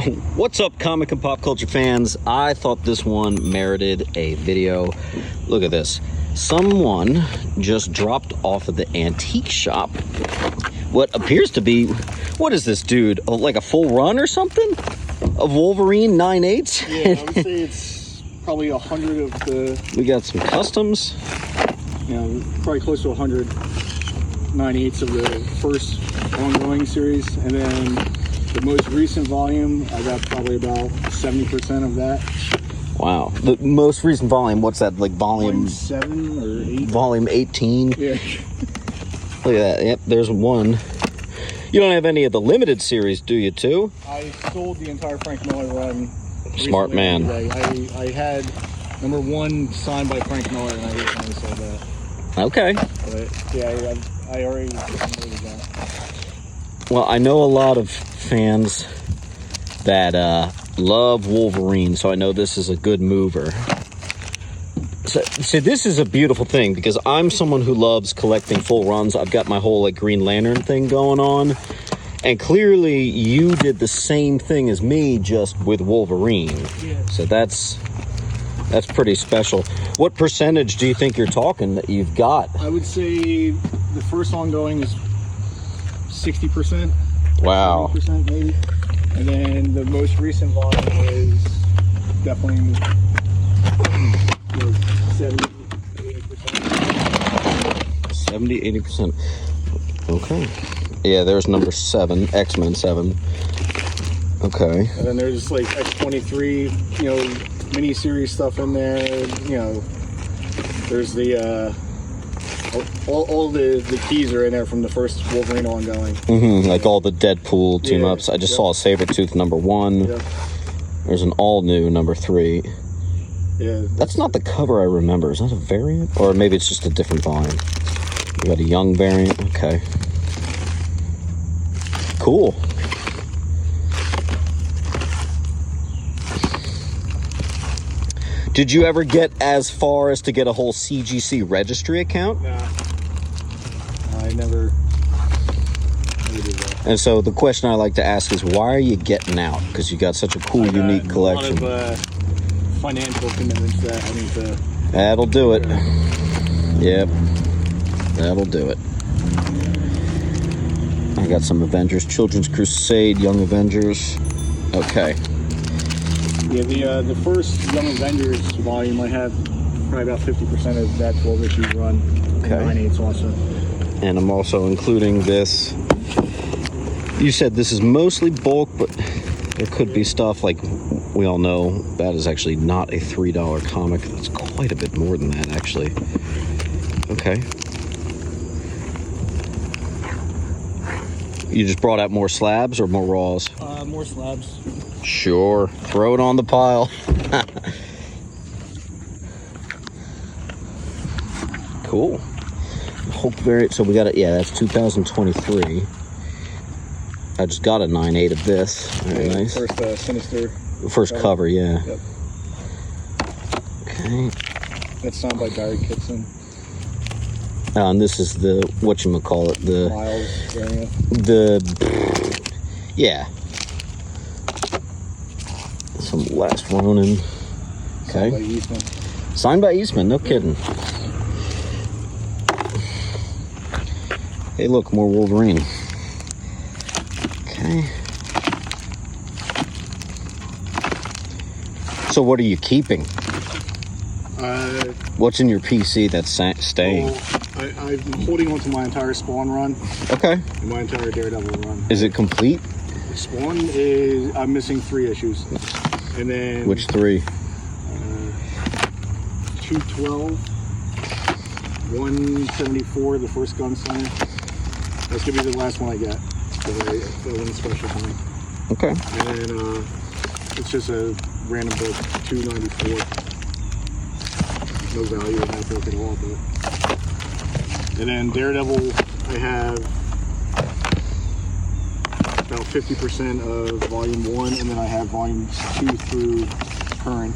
What's up, comic and pop culture fans? I thought this one merited a video. Look at this. Someone just dropped off at the antique shop what appears to be, what is this, dude? Like a full run or something of Wolverine 9/8? Yeah, I would say it's probably 100 of the... We got some customs. You know, probably close to 100 9/8 of the first ongoing series. And then the most recent volume, I got probably about 70% of that. Wow. The most recent volume, what's that, like volume 7 or 8? Volume 18? Yeah. Look at that. Yep, there's one. You don't have any of the limited series, do you, too? I sold the entire Frank Miller run. Smart man. I had number 1 signed by Frank Miller, and I recently sold that. Okay. But yeah, I already completed that. Well, I know a lot of fans that love Wolverine, so I know this is a good mover. So this is a beautiful thing because I'm someone who loves collecting full runs. I've got my whole like Green Lantern thing going on, and clearly you did the same thing as me, just with Wolverine. Yeah. So that's pretty special. What percentage do you think you're talking that you've got? I would say the first ongoing is 60%. Wow. 70% maybe. And then the most recent volume is definitely 70, 80%. 70, 80%. Okay. Yeah, there's number 7, X-Men 7. Okay. And then there's like X-23, you know, mini-series stuff in there. You know, there's the all the keys are in there from the first Wolverine ongoing. Mm-hmm. Like all the Deadpool team-ups. I just saw a Sabretooth number 1. Yep. There's an all-new number 3. Yeah. That's not the cover I remember. Is that a variant? Or maybe it's just a different volume. We got a young variant. Okay. Cool. Did you ever get as far as to get a whole CGC registry account? Nah. I never did that. And so the question I like to ask is, why are you getting out? Because you got such a cool, unique collection. A lot of financial commitments that I need to... That'll do it. Yep. That'll do it. I got some Avengers, Children's Crusade, Young Avengers. Okay. Yeah, the first Young Avengers volume, I have probably about 50% of that 12-issue run. Okay. 9/8 also. And I'm also including this. You said this is mostly bulk, but there could be stuff like, we all know, that is actually not a $3 comic. That's quite a bit more than that, actually. Okay. You just brought out more slabs or more raws? More slabs. Sure. Throw it on the pile. Cool. Hulk variant. So we got it. Yeah, that's 2023. I just got a 9/8 of this. Very nice. First Sinister. First cover, yeah. Yep. Okay. That's signed by Barry Kitson. And this is the, whatchamacallit, the... Miles variant. Yeah. Some Last Ronin. Okay. Signed by Eastman. Signed by Eastman, no kidding. Hey, look, more Wolverine. Okay. So what are you keeping? What's in your PC that's staying? Well, I'm holding on to my entire Spawn run. Okay. And my entire Daredevil run. Is it complete? Spawn is... I'm missing 3 issues. And then... Which 3? 212. 174, the first Gunslinger. That's going to be the last one I get. The one special for me. Okay. And then it's just a random book, 294. No value in that book at all. But... And then Daredevil, I have about 50% of volume 1, and then I have volumes 2 through current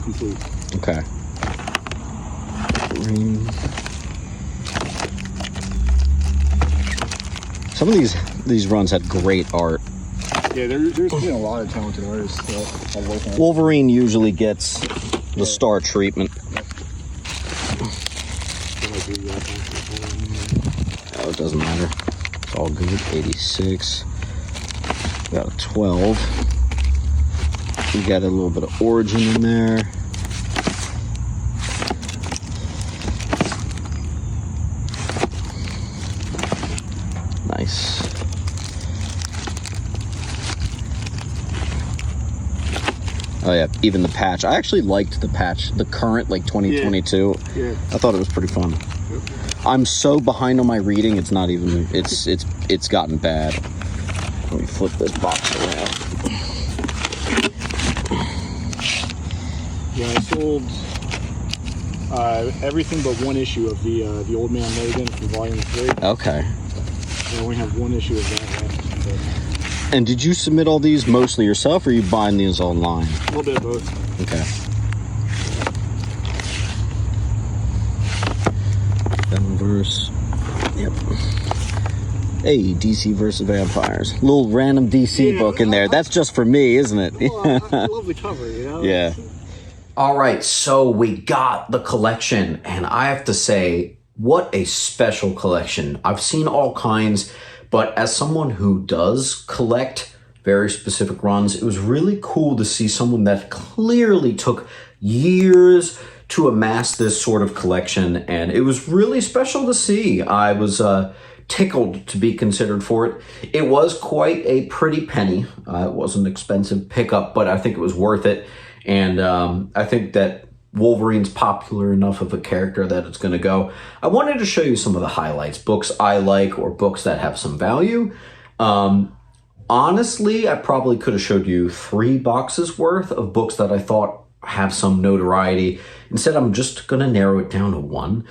complete. Okay. Some of these runs had great art. Yeah, there's been a lot of talented artists I've worked on. Wolverine usually gets the star treatment. Oh, it doesn't matter. It's all good. 86. Got a 12. We got a little bit of origin in there. Nice. Oh yeah, even the patch. I actually liked the patch, the current, like 2022. Yeah. I thought it was pretty fun. I'm so behind on my reading. It's not even. It's gotten bad. Let me flip this box around. Yeah, I sold everything but one issue of the Old Man Logan from Volume 3. Okay. I only have one issue of that left. But And did you submit all these mostly yourself, or are you buying these online? a little bit of both. Okay. Verse. Yep. Hey, DC versus Vampires. Little random DC book in there. That's just for me, isn't it? Well, I love the cover, you know? Yeah. All right, so we got the collection, and I have to say, what a special collection. I've seen all kinds, but as someone who does collect very specific runs, it was really cool to see someone that clearly took years to amass this sort of collection, and it was really special to see. I was tickled to be considered for it. It was quite a pretty penny. It wasn't an expensive pickup, but I think it was worth it. And I think that Wolverine's popular enough of a character that it's going to go. I wanted to show you some of the highlights, books I like or books that have some value. Honestly, I probably could have showed you 3 boxes worth of books that I thought have some notoriety. Instead, I'm just going to narrow it down to 1.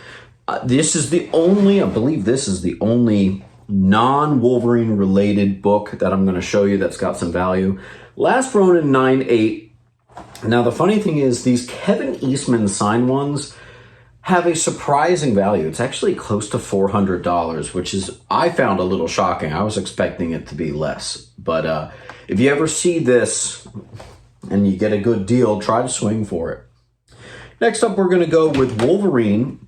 This is the only, I believe this is the only non-Wolverine related book that I'm going to show you that's got some value. Last Ronin 9/8. Now, the funny thing is, these Kevin Eastman signed ones have a surprising value. It's actually close to $400, which is, I found a little shocking. I was expecting it to be less. But if you ever see this and you get a good deal, try to swing for it. Next up, we're going to go with Wolverine,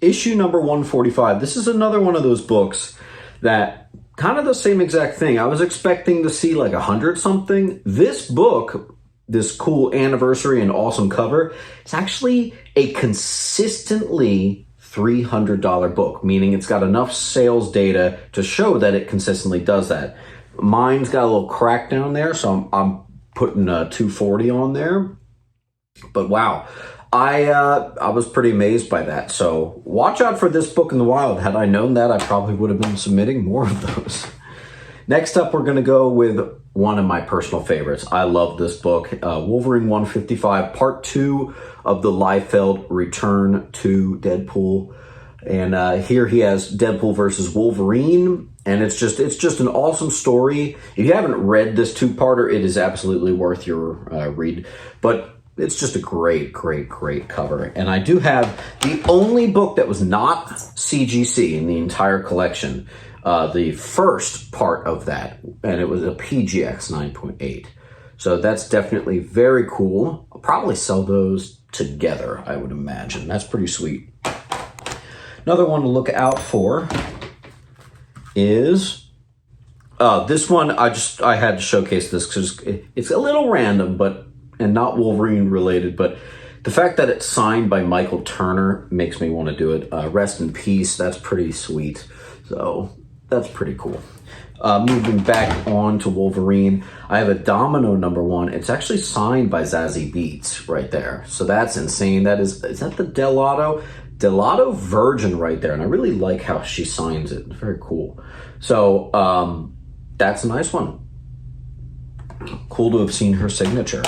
issue number 145. This is another one of those books that kind of the same exact thing. I was expecting to see like 100 something. This book, this cool anniversary and awesome cover, it's actually a consistently $300 book, meaning it's got enough sales data to show that it consistently does that. Mine's got a little crack down there, so I'm putting a 240 on there. But wow, I was pretty amazed by that. So watch out for this book in the wild. Had I known that, I probably would have been submitting more of those. Next up, we're going to go with one of my personal favorites. I love this book, Wolverine 155, Part 2 of the Liefeld Return to Deadpool. And here he has Deadpool versus Wolverine, and it's just an awesome story. If you haven't read this 2-parter, it is absolutely worth your read. But it's just a great, great, great cover. And I do have the only book that was not CGC in the entire collection, the first part of that, and it was a PGX 9.8. So that's definitely very cool. I'll probably sell those together, I would imagine. That's pretty sweet. Another one to look out for is this one. I had to showcase this because it's a little random, and not Wolverine related, but the fact that it's signed by Michael Turner makes me want to do it. Rest in peace. That's pretty sweet. So that's pretty cool. Moving back on to Wolverine, I have a Domino #1. It's actually signed by Zazie Beetz right there. So that's insane. Is that the Delato? Delato Virgin right there. And I really like how she signs it. It's very cool. So that's a nice one. Cool to have seen her signature.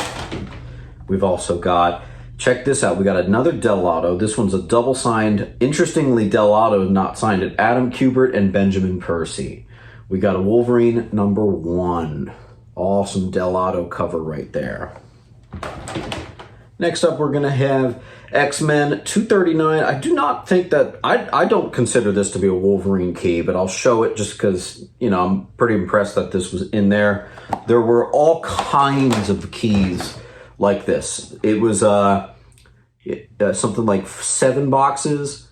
We've also got, check this out, we got another Delato. This one's a double signed. Interestingly, Delato not signed it. Adam Kubert and Benjamin Percy. We got a Wolverine #1. Awesome Delato cover right there. Next up, we're going to have X-Men 239. I do not think that, I don't consider this to be a Wolverine key, but I'll show it just because, you know, I'm pretty impressed that this was in there. There were all kinds of keys like this. It was something like 7 boxes.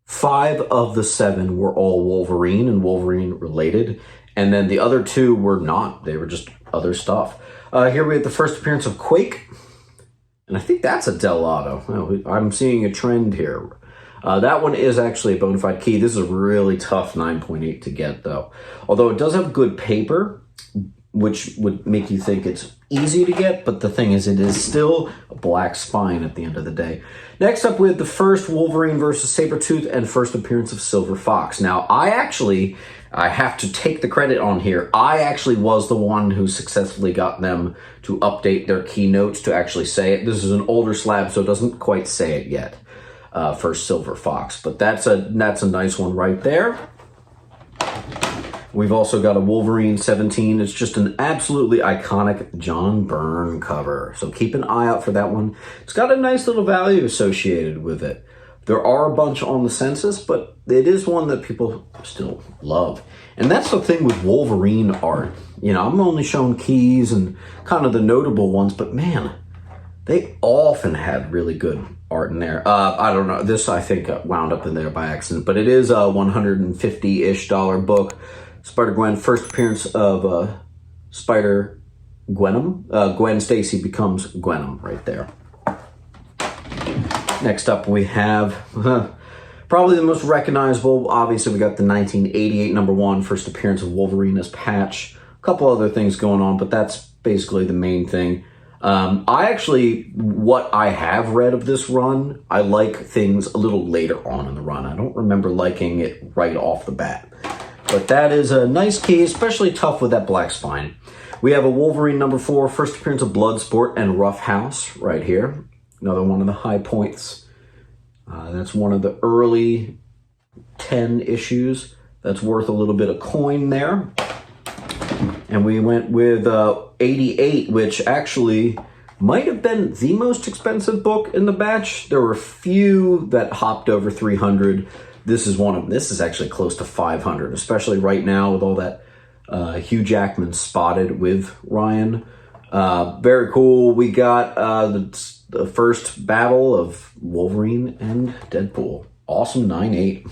5 of the 7 were all Wolverine and Wolverine related. And then the other 2 were not. They were just other stuff. Here we have the first appearance of Quake. And I think that's a Del Auto. Oh, I'm seeing a trend here. That one is actually a bona fide key. This is a really tough 9.8 to get, though. Although it does have good paper, which would make you think it's easy to get. But the thing is, it is still a black spine at the end of the day. Next up, we have the first Wolverine versus Sabretooth and first appearance of Silver Fox. Now, I have to take the credit on here. I actually was the one who successfully got them to update their keynotes to actually say it. This is an older slab, so it doesn't quite say it yet for Silver Fox. But that's a nice one right there. We've also got a Wolverine 17. It's just an absolutely iconic John Byrne cover. So keep an eye out for that one. It's got a nice little value associated with it. There are a bunch on the census, but it is one that people still love. And that's the thing with Wolverine art. You know, I'm only showing keys and kind of the notable ones, but man, they often had really good art in there. I don't know. This, I think, wound up in there by accident, but it is a $150-ish book. Spider-Gwen, first appearance of Spider-Gwenum. Gwen Stacy becomes Gwenum right there. Next up, we have probably the most recognizable. Obviously, we got the 1988 #1, first appearance of Wolverine as Patch. A couple other things going on, but that's basically the main thing. What I have read of this run, I like things a little later on in the run. I don't remember liking it right off the bat. But that is a nice key, especially tough with that black spine. We have a Wolverine #4, first appearance of Bloodsport and Rough House right here. Another one of the high points. That's one of the early 10 issues. That's worth a little bit of coin there. And we went with 88, which actually might have been the most expensive book in the batch. There were a few that hopped over 300. This is one of them. This is actually close to 500, especially right now with all that Hugh Jackman spotted with Ryan. Very cool. We got the first battle of Wolverine and Deadpool. Awesome 9.8.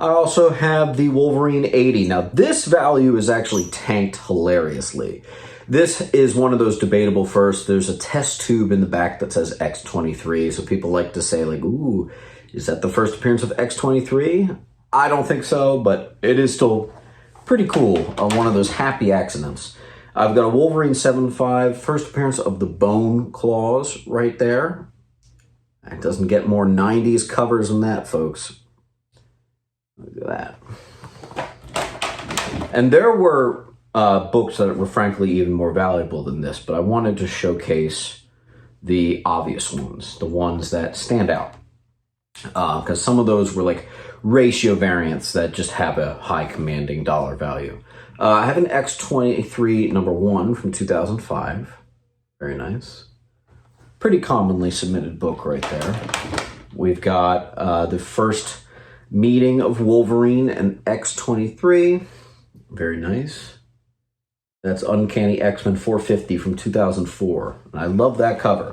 I also have the Wolverine 80. Now, this value is actually tanked hilariously. This is one of those debatable first. There's a test tube in the back that says X23, so people like to say, like, ooh, is that the first appearance of X23? I don't think so, but it is still pretty cool. One of those happy accidents. I've got a Wolverine 7.5, first appearance of the Bone Claws right there. It doesn't get more 90s covers than that, folks. Look at that. And there were books that were frankly even more valuable than this, but I wanted to showcase the obvious ones, the ones that stand out. Because some of those were like ratio variants that just have a high commanding dollar value. I have an X23 #1 from 2005. Very nice. Pretty commonly submitted book right there. We've got the first meeting of Wolverine and X23. Very nice. That's Uncanny X-Men 450 from 2004. I love that cover.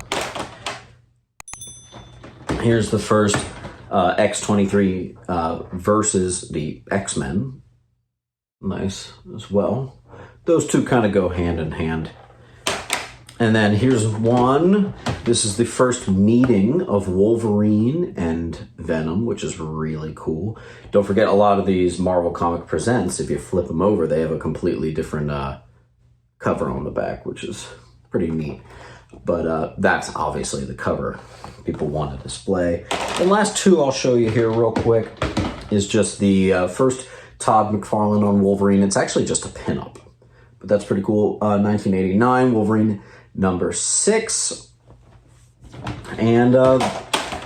Here's the first X23 versus the X-Men. Nice as well. Those two kind of go hand in hand. And then here's one. This is the first meeting of Wolverine and Venom, which is really cool. Don't forget, a lot of these Marvel Comic Presents, if you flip them over, they have a completely different cover on the back, which is pretty neat. But that's obviously the cover people want to display. The last two I'll show you here real quick is just the first Todd McFarlane on Wolverine. It's actually just a pinup, but that's pretty cool. 1989 Wolverine #6. And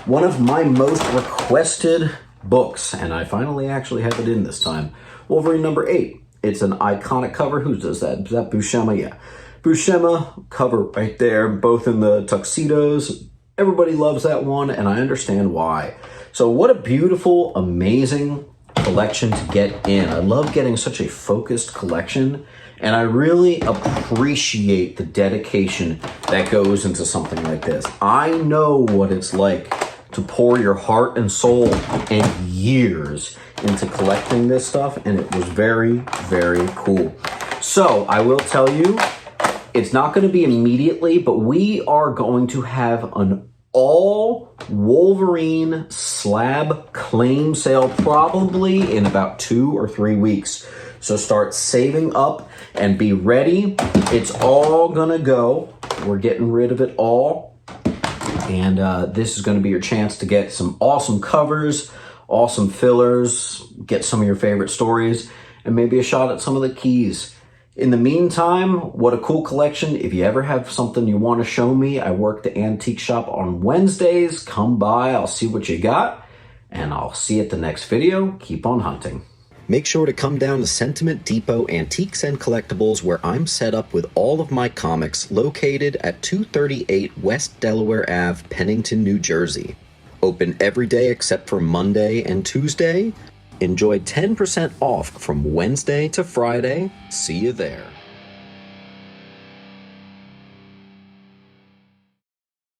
one of my most requested books, and I finally actually have it in this time, Wolverine #8. It's an iconic cover. Who does that? Is that Buscema? Yeah. Buscema cover right there, both in the tuxedos. Everybody loves that one, and I understand why. So what a beautiful, amazing collection to get in. I love getting such a focused collection, and I really appreciate the dedication that goes into something like this. I know what it's like to pour your heart and soul and years into collecting this stuff, and it was very, very cool. So I will tell you, it's not going to be immediately, but we are going to have an all Wolverine slab claim sale probably in about 2 or 3 weeks. So start saving up and be ready. It's all gonna go. We're getting rid of it all. And this is gonna be your chance to get some awesome covers, awesome fillers, get some of your favorite stories, and maybe a shot at some of the keys. In the meantime, what a cool collection. If you ever have something you want to show me, I work the antique shop on Wednesdays. Come by, I'll see what you got, and I'll see you at the next video. Keep on hunting. Make sure to come down to Sentiment Depot Antiques and Collectibles, where I'm set up with all of my comics, located at 238 West Delaware Ave, Pennington, New Jersey. Open every day except for Monday and Tuesday. Enjoy 10% off from Wednesday to Friday. See you there.